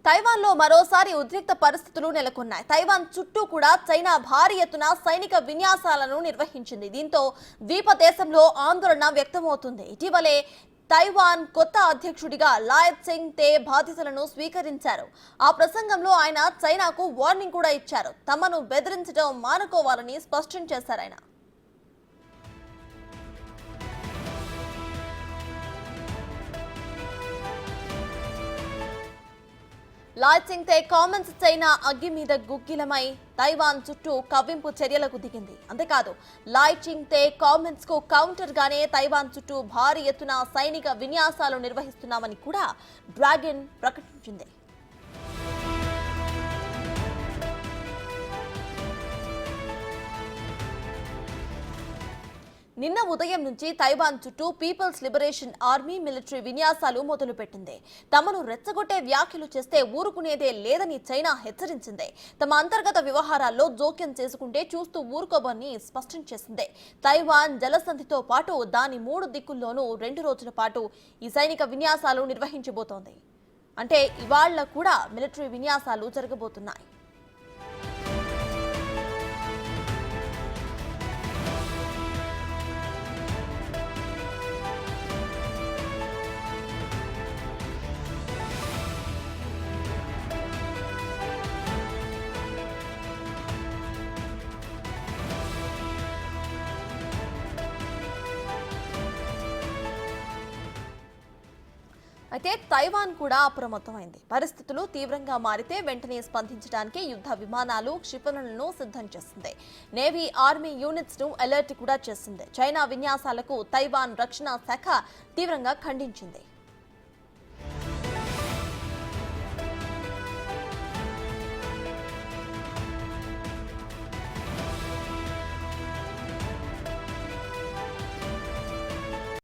తైవాన్లో మరోసారి ఉద్రిక్త పరిస్థితులు నెలకొన్నాయి. తైవాన్ చుట్టూ కూడా చైనా భారీ ఎత్తున సైనిక విన్యాసాలను నిర్వహించింది. దీంతో ద్వీప దేశంలో ఆందోళన వ్యక్తమవుతుంది. ఇటీవలే తైవాన్ కొత్త అధ్యక్షుడిగా లాయ్ సింగ్ తే బాధ్యతలను స్వీకరించారు. ఆ ప్రసంగంలో ఆయన చైనాకు వార్నింగ్ కూడా ఇచ్చారు. తమను బెదిరించడం మానుకోవాలని స్పష్టం చేశారు ఆయన. లాయ్ సింగ్ తే కామెంట్స్ చైనా అగ్గి మీద గుగ్గిలమై తైవాన్ చుట్టూ కవ్వింపు చర్యలకు దిగింది. అంతేకాదు, లాయ్ సింగ్ తే కామెంట్స్ కు కౌంటర్ గానే తైవాన్ చుట్టూ భారీ ఎత్తున సైనిక విన్యాసాలు నిర్వహిస్తున్నామని కూడా డ్రాగన్ ప్రకటించింది. నిన్న ఉదయం నుంచి తైవాన్ చుట్టూ పీపుల్స్ లిబరేషన్ ఆర్మీ మిలిటరీ విన్యాసాలు మొదలుపెట్టింది. తమను రెచ్చగొట్టే వ్యాఖ్యలు చేస్తే ఊరుకునేదే లేదని చైనా హెచ్చరించింది. తమ అంతర్గత వ్యవహారాల్లో జోక్యం చేసుకుంటే చూస్తూ ఊరుకోబని స్పష్టం చేసింది. తైవాన్ జలసంధితో పాటు దాని 3 దిక్కుల్లోనూ 2 రోజుల పాటు ఈ సైనిక విన్యాసాలు నిర్వహించబోతోంది. అంటే ఇవాళ కూడా మిలిటరీ విన్యాసాలు జరగబోతున్నాయి. అయితే తైవాన్ కూడా అప్రమత్తమైంది. పరిస్థితులు తీవ్రంగా మారితే వెంటనే స్పందించడానికి యుద్ధ విమానాలు, క్షిపణులను సిద్ధం చేసింది. నేవీ, ఆర్మీ యూనిట్స్ ను అలర్ట్ కూడా చేసింది. చైనా విన్యాసాలకు తైవాన్ రక్షణ శాఖ తీవ్రంగా ఖండించింది.